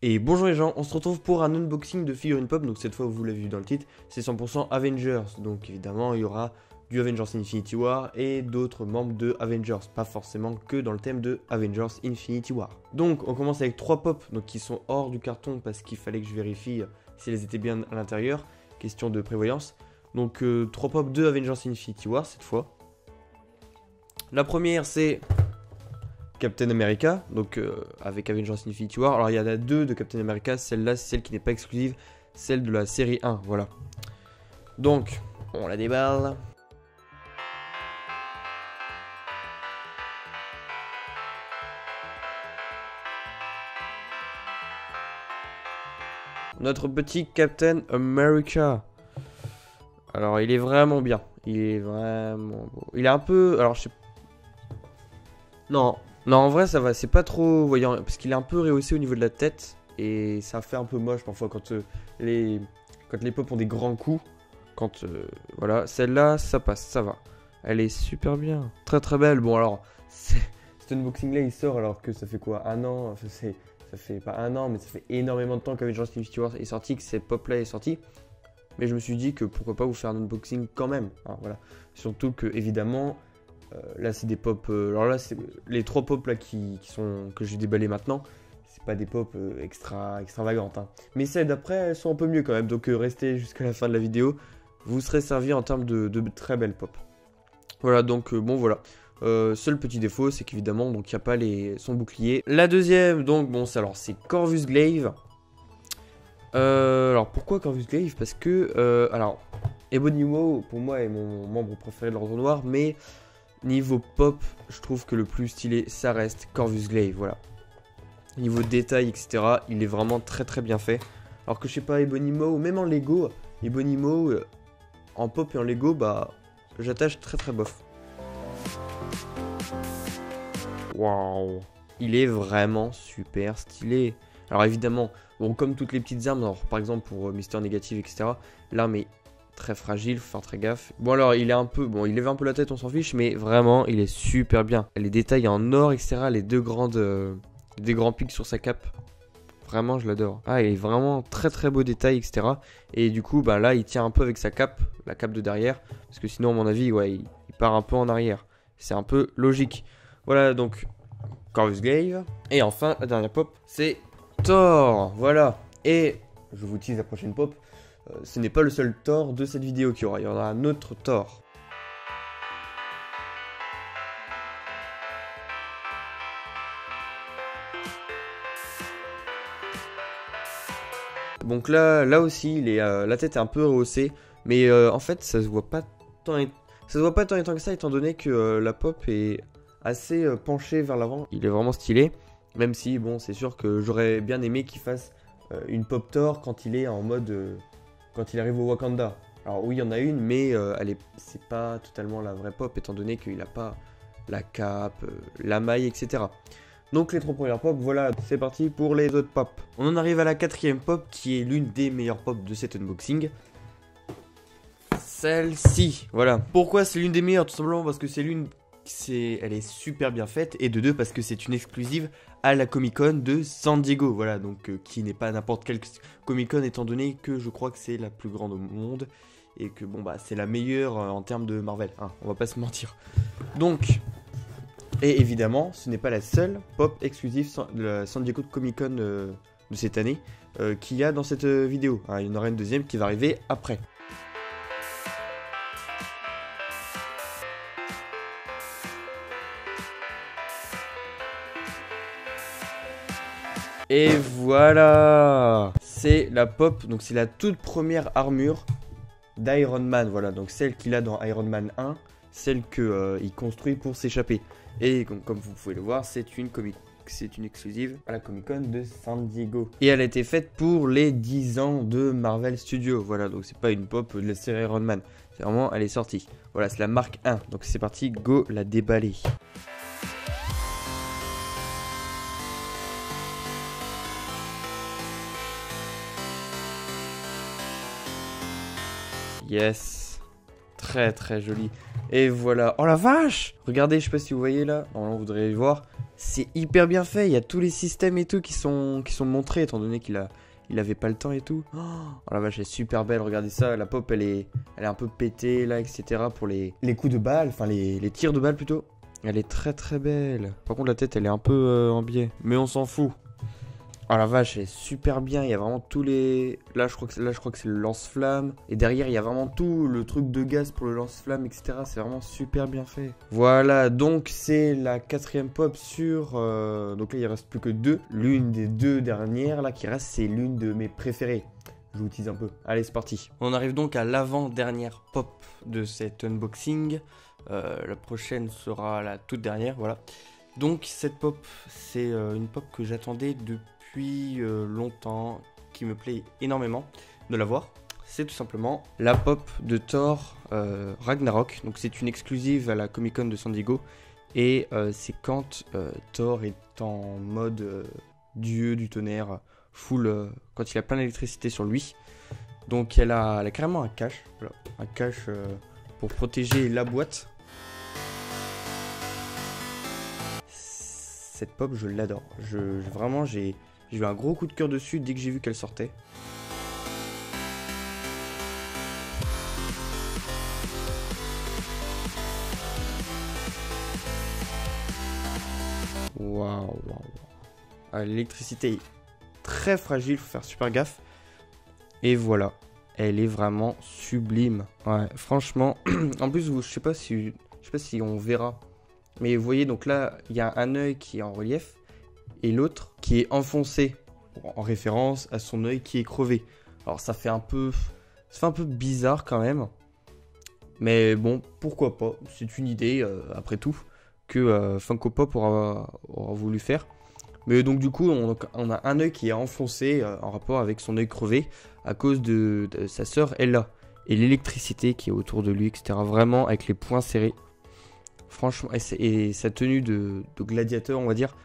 Et bonjour les gens, on se retrouve pour un unboxing de figurines pop. Donc cette fois vous l'avez vu dans le titre, c'est 100% Avengers. Donc évidemment il y aura du Avengers Infinity War et d'autres membres de Avengers, pas forcément que dans le thème de Avengers Infinity War. Donc on commence avec 3 pop donc qui sont hors du carton parce qu'il fallait que je vérifie si elles étaient bien à l'intérieur, question de prévoyance. Donc 3 pop de Avengers Infinity War cette fois. La première c'est Captain America, donc avec Avengers Infinity War. Alors il y en a 2 de Captain America, celle-là c'est celle qui n'est pas exclusive, celle de la série 1, voilà. Donc, on la déballe. Notre petit Captain America. Alors il est vraiment bien, il est vraiment beau. Il est un peu, alors je sais. Non, non, en vrai ça va, c'est pas trop voyant parce qu'il est un peu rehaussé au niveau de la tête et ça fait un peu moche parfois quand les pop ont des grands coups. Voilà, celle-là ça passe, ça va. Elle est super bien, très très belle. Bon alors, cet unboxing là il sort alors que ça fait quoi, un an, ça fait pas un an mais ça fait énormément de temps qu'Avengers Infinity War est sorti, que cette pop là est sortie. Mais je me suis dit que pourquoi pas vous faire un unboxing quand même, hein, voilà. Surtout que évidemment. Là c'est des pop, alors là c'est les 3 pop là que j'ai déballé maintenant, c'est pas des pop extravagantes, hein. Mais celles d'après elles sont un peu mieux quand même, donc restez jusqu'à la fin de la vidéo, vous serez servi en termes de très belles pop. Voilà donc bon voilà, seul petit défaut c'est qu'évidemment donc il n'y a pas son bouclier. La deuxième donc bon alors c'est Corvus Glaive. Alors pourquoi Corvus Glaive? Parce que alors Ebonimo pour moi est mon membre préféré de l'Ordre Noir, mais niveau pop, je trouve que le plus stylé, ça reste Corvus Glaive, voilà. Niveau détail, etc., il est vraiment très très bien fait. Alors que je sais pas, Ebonimo, ou même en Lego, Ebonimo, en pop et en Lego, bah, j'attache très très bof. Waouh, il est vraiment super stylé. Alors évidemment, bon, comme toutes les petites armes, alors, par exemple pour Mister Négatif, etc., l'arme est très fragile, faut faire très gaffe. Bon alors il est un peu, bon il lève un peu la tête, on s'en fiche, mais vraiment il est super bien. Les détails en or, etc., les deux grands pics sur sa cape, vraiment je l'adore. Ah il est vraiment très très beau détail, etc. Et du coup bah là il tient un peu avec sa cape, la cape de derrière, parce que sinon à mon avis ouais il part un peu en arrière. C'est un peu logique. Voilà donc Corvus Glaive. Et enfin la dernière pop c'est Thor, voilà. Et je vous tease la prochaine pop. Ce n'est pas le seul Thor de cette vidéo qu'il y aura. Il y aura un autre Thor. Donc là aussi, la tête est un peu rehaussée. Mais en fait, ça se voit pas tant et tant que ça, étant donné que la pop est assez penchée vers l'avant. Il est vraiment stylé. Même si, bon, c'est sûr que j'aurais bien aimé qu'il fasse une pop Thor quand il est en mode... quand il arrive au Wakanda. Alors oui, il y en a une, mais c'est pas totalement la vraie pop, étant donné qu'il n'a pas la cape, la maille, etc. Donc les 3 premières pop, voilà, c'est parti pour les autres pop. On en arrive à la 4ème pop, qui est l'une des meilleures pop de cet unboxing. Celle-ci, voilà. Pourquoi c'est l'une des meilleures? Tout simplement parce que elle est super bien faite, et de 2 parce que c'est une exclusive à la Comic Con de San Diego, voilà, donc qui n'est pas n'importe quelle Comic Con, étant donné que je crois que c'est la plus grande au monde et que bon bah c'est la meilleure en termes de Marvel, hein, on va pas se mentir. Donc, et évidemment, ce n'est pas la seule pop exclusive de la San Diego Comic Con de cette année qu'il y a dans cette vidéo, hein, il y en aura une deuxième qui va arriver après. Et voilà, c'est la pop, donc c'est la toute première armure d'Iron Man, voilà, donc celle qu'il a dans Iron Man 1, celle qu'il construit pour s'échapper. Et comme vous pouvez le voir, c'est une exclusive à la Comic Con de San Diego. Et elle a été faite pour les 10 ans de Marvel Studios, voilà, donc c'est pas une pop de la série Iron Man, c'est vraiment, elle est sortie. Voilà, c'est la marque 1, donc c'est parti, go la déballer. Yes, très très joli. Et voilà. Oh la vache! Regardez, je sais pas si vous voyez là. Normalement, vous devriez le voir. C'est hyper bien fait. Il y a tous les systèmes et tout qui sont montrés, étant donné il avait pas le temps et tout. Oh la vache, elle est super belle. Regardez ça. La pop, elle est un peu pétée là, etc. Pour les coups de balle. Enfin, les tirs de balle plutôt. Elle est très très belle. Par contre, la tête, elle est un peu en biais. Mais on s'en fout. Oh la vache, elle est super bien. Il y a vraiment tous les... Là, je crois que c'est le lance-flamme. Et derrière, il y a vraiment tout le truc de gaz pour le lance-flamme, etc. C'est vraiment super bien fait. Voilà, donc c'est la 4e pop sur... Donc là, il reste plus que 2. L'une des 2 dernières là qui reste, c'est l'une de mes préférées. Je vous tease un peu. Allez, c'est parti. On arrive donc à l'avant-dernière pop de cet unboxing. La prochaine sera la toute dernière, voilà. Donc cette pop, c'est une pop que j'attendais depuis longtemps, qui me plaît énormément de la voir. C'est tout simplement la pop de Thor Ragnarok. Donc c'est une exclusive à la Comic Con de San Diego. Et c'est quand Thor est en mode dieu du tonnerre, full, quand il a plein d'électricité sur lui. Donc elle a carrément un cache, voilà, un cache pour protéger la boîte. Cette pop, je l'adore. Vraiment, j'ai eu un gros coup de cœur dessus dès que j'ai vu qu'elle sortait. Waouh. L'électricité est très fragile, faut faire super gaffe. Et voilà, elle est vraiment sublime. Ouais, franchement, en plus, je sais pas si on verra. Mais vous voyez, donc là, il y a un œil qui est en relief et l'autre qui est enfoncé en référence à son œil qui est crevé. Alors ça fait un peu bizarre quand même. Mais bon, pourquoi pas. C'est une idée, après tout, que Funko Pop aura voulu faire. Mais donc du coup, on a un œil qui est enfoncé en rapport avec son œil crevé à cause de sa sœur Ella. Et l'électricité qui est autour de lui, etc. Vraiment avec les poings serrés. Franchement, et sa tenue de gladiateur, on va dire.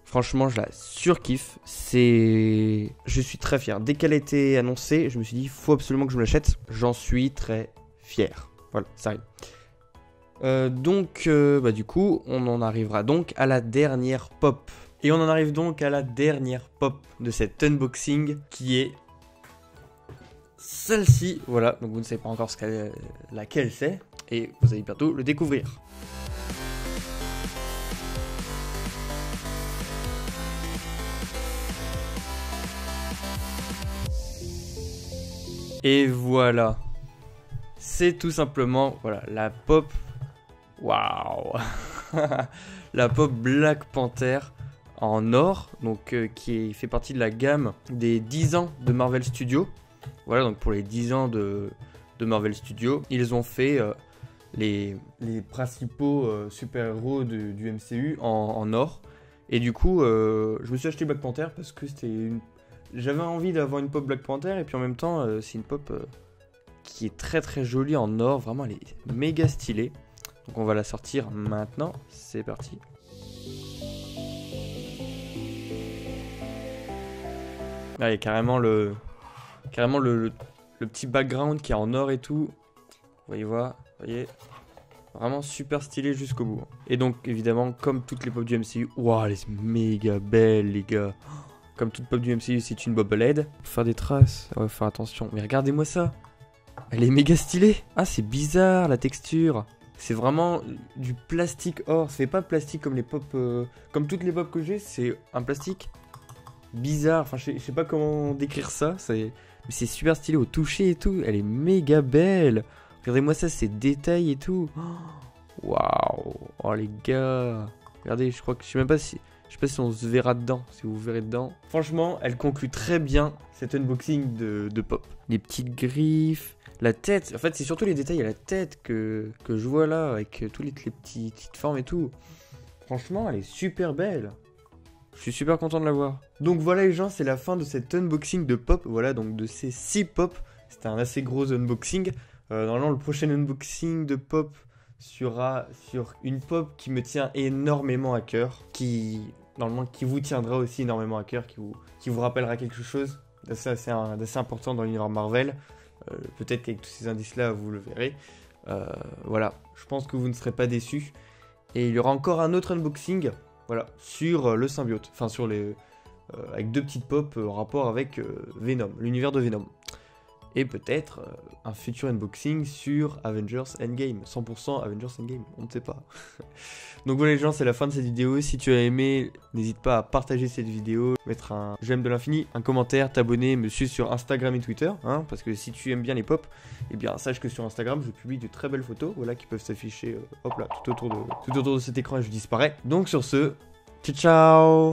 Franchement, je la surkiffe. Je suis très fier. Dès qu'elle a été annoncée, je me suis dit, il faut absolument que je me l'achète. J'en suis très fier. Voilà, ça arrive. Donc, du coup, on en arrivera donc à la dernière pop. Et on en arrive donc à la dernière pop de cet unboxing qui est celle-ci. Voilà, donc vous ne savez pas encore laquelle c'est. Et vous allez bientôt le découvrir. Et voilà. C'est tout simplement, voilà, la pop. Waouh. La pop Black Panther en or, donc qui fait partie de la gamme des 10 ans de Marvel Studios. Voilà, donc pour les 10 ans de Marvel Studios, ils ont fait les principaux super-héros du MCU en or. Et du coup, je me suis acheté Black Panther parce que j'avais envie d'avoir une pop Black Panther, et puis en même temps, c'est une pop qui est très très jolie en or. Vraiment, elle est méga stylée. Donc on va la sortir maintenant. C'est parti. Là, il y a carrément le petit background qui est en or et tout. Vous voyez, vraiment super stylé jusqu'au bout. Et donc évidemment, comme toutes les pop du MCU, waouh, elle est méga belle les gars. Comme toute pop du MCU, c'est une bobblehead. Pour faire des traces, on va faire attention. Mais regardez-moi ça. Elle est méga stylée. Ah, c'est bizarre la texture. C'est vraiment du plastique or. C'est pas plastique comme les pop, comme toutes les pop que j'ai. C'est un plastique bizarre. Enfin, je sais pas comment décrire ça. Mais c'est super stylé au toucher et tout. Elle est méga belle. Regardez-moi ça, ces détails et tout. Waouh. Oh les gars. Regardez, je sais même pas si... Je sais pas si on se verra dedans, si vous verrez dedans. Franchement, elle conclut très bien cet unboxing de pop. Les petites griffes, la tête. En fait, c'est surtout les détails. Il y a la tête que je vois là, avec toutes les petites formes et tout. Franchement, elle est super belle. Je suis super content de la voir. Donc voilà les gens, c'est la fin de cet unboxing de pop. Voilà, donc de ces 6 pop. C'était un assez gros unboxing. Normalement, le prochain unboxing de pop sera sur une pop qui me tient énormément à cœur. Qui vous tiendra aussi énormément à cœur. Qui vous rappellera quelque chose d'assez important dans l'univers Marvel. Peut-être qu'avec tous ces indices-là, vous le verrez. Voilà, je pense que vous ne serez pas déçus. Et il y aura encore un autre unboxing, voilà, sur le symbiote, enfin sur les... avec 2 petites pop en rapport avec Venom, l'univers de Venom. Et peut-être un futur unboxing sur Avengers Endgame, 100% Avengers Endgame, on ne sait pas. Donc voilà les gens, c'est la fin de cette vidéo. Si tu as aimé, n'hésite pas à partager cette vidéo, mettre un j'aime de l'infini, un commentaire, t'abonner, me suivre sur Instagram et Twitter, hein, parce que si tu aimes bien les pop, eh bien sache que sur Instagram je publie de très belles photos, voilà, qui peuvent s'afficher, hop là, tout autour de cet écran et je disparais. Donc sur ce, ciao ciao.